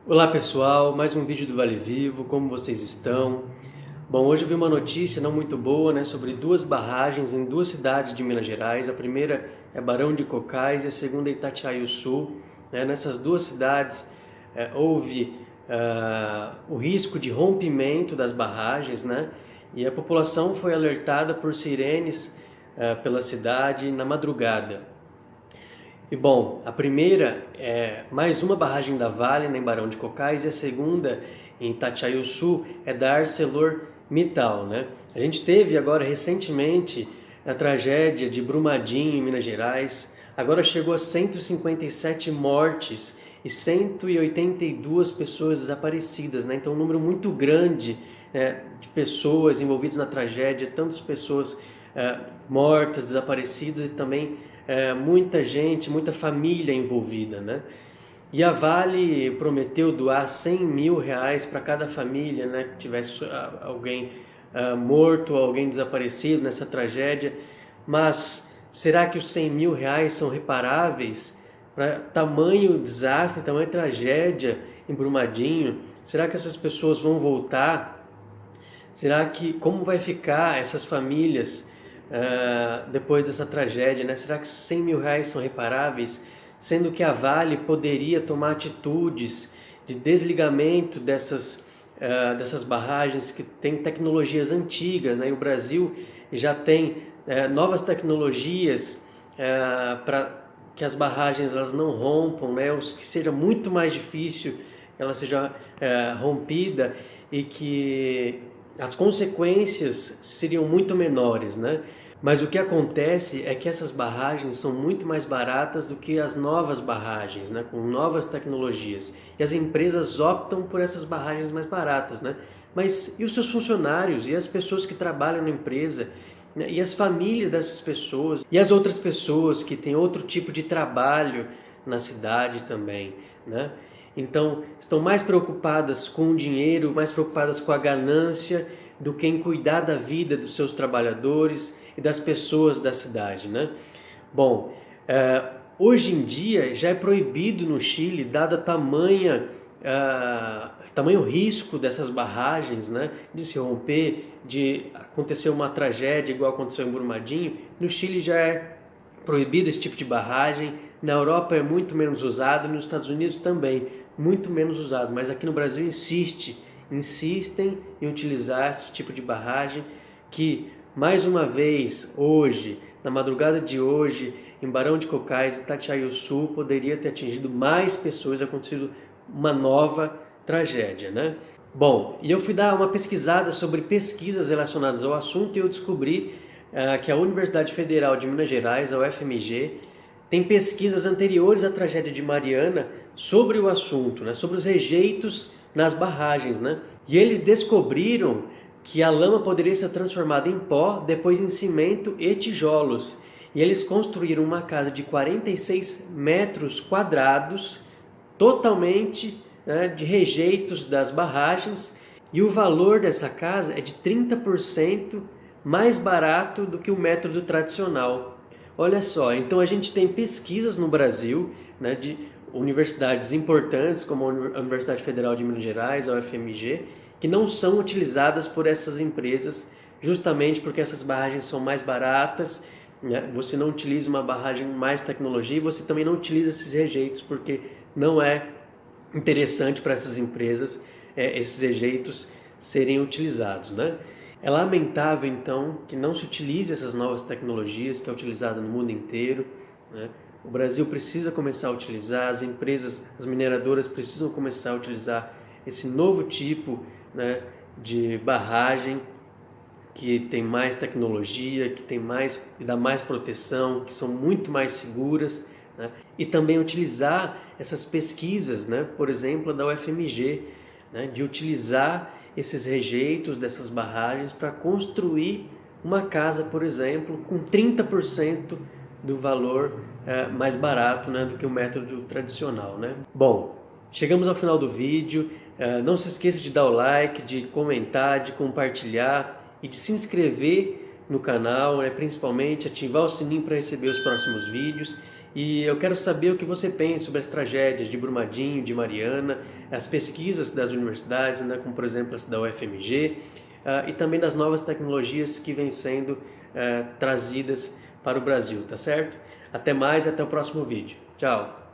Olá pessoal, mais um vídeo do Vale Vivo, como vocês estão? Bom, hoje eu vi uma notícia não muito boa, sobre duas barragens em duas cidades de Minas Gerais. A primeira é Barão de Cocais e a segunda é Itatiaia-Sul. Nessas duas cidades houve o risco de rompimento das barragens, e a população foi alertada por sirenes pela cidade na madrugada. E bom, a primeira é mais uma barragem da Vale, em Barão de Cocais, e a segunda, em Itatiaia-Sul, é da ArcelorMittal, A gente teve agora recentemente a tragédia de Brumadinho, em Minas Gerais. Agora chegou a 157 mortes e 182 pessoas desaparecidas, Então um número muito grande de pessoas envolvidas na tragédia, tantas pessoas mortas, desaparecidas e também muita gente, muita família envolvida, E a Vale prometeu doar 100 mil reais para cada família, que tivesse alguém morto ou alguém desaparecido nessa tragédia. Mas será que os 100 mil reais são reparáveis para tamanho desastre, tamanha tragédia em Brumadinho? Será que essas pessoas vão voltar? Será que como vai ficar essas famílias depois dessa tragédia, Será que 100 mil reais são reparáveis? Sendo que a Vale poderia tomar atitudes de desligamento dessas barragens que têm tecnologias antigas, E o Brasil já tem novas tecnologias para que as barragens elas não rompam, que seja muito mais difícil que ela seja rompida e que as consequências seriam muito menores, Mas o que acontece é que essas barragens são muito mais baratas do que as novas barragens, com novas tecnologias. E as empresas optam por essas barragens mais baratas, Mas e os seus funcionários? E as pessoas que trabalham na empresa? E as famílias dessas pessoas? E as outras pessoas que têm outro tipo de trabalho na cidade também, Então, estão mais preocupadas com o dinheiro, mais preocupadas com a ganância, do que em cuidar da vida dos seus trabalhadores e das pessoas da cidade, Bom, hoje em dia já é proibido no Chile, dada tamanho risco dessas barragens, de se romper, de acontecer uma tragédia igual aconteceu em Brumadinho. No Chile já é proibido esse tipo de barragem, na Europa é muito menos usado, nos Estados Unidos também, muito menos usado, mas aqui no Brasil insistem em utilizar esse tipo de barragem que, mais uma vez, hoje, na madrugada de hoje, em Barão de Cocais e Itatiaia-Sul, poderia ter atingido mais pessoas, acontecido uma nova tragédia, Bom, e eu fui dar uma pesquisada sobre pesquisas relacionadas ao assunto e eu descobri que a Universidade Federal de Minas Gerais, a UFMG, tem pesquisas anteriores à tragédia de Mariana sobre o assunto, sobre os rejeitos nas barragens, E eles descobriram que a lama poderia ser transformada em pó, depois em cimento e tijolos. E eles construíram uma casa de 46 metros quadrados, totalmente de rejeitos das barragens, e o valor dessa casa é de 30% mais barato do que o método tradicional. Olha só, então a gente tem pesquisas no Brasil, de universidades importantes, como a Universidade Federal de Minas Gerais, a UFMG, que não são utilizadas por essas empresas, justamente porque essas barragens são mais baratas, Você não utiliza uma barragem mais tecnologia e você também não utiliza esses rejeitos, porque não é interessante para essas empresas esses rejeitos serem utilizados, É lamentável, então, que não se utilize essas novas tecnologias que é utilizada no mundo inteiro, O Brasil precisa começar a utilizar, as empresas, as mineradoras precisam começar a utilizar esse novo tipo de barragem que tem mais tecnologia, que dá mais proteção, que são muito mais seguras, E também utilizar essas pesquisas, por exemplo, da UFMG, de utilizar esses rejeitos dessas barragens para construir uma casa, por exemplo, com 30% do valor mais barato do que o método tradicional. Bom, chegamos ao final do vídeo. Não se esqueça de dar o like, de comentar, de compartilhar e de se inscrever no canal, principalmente ativar o sininho para receber os próximos vídeos. E eu quero saber o que você pensa sobre as tragédias de Brumadinho, de Mariana, as pesquisas das universidades, né, como por exemplo essa da UFMG, e também das novas tecnologias que vêm sendo trazidas para o Brasil, tá certo? Até mais e até o próximo vídeo. Tchau!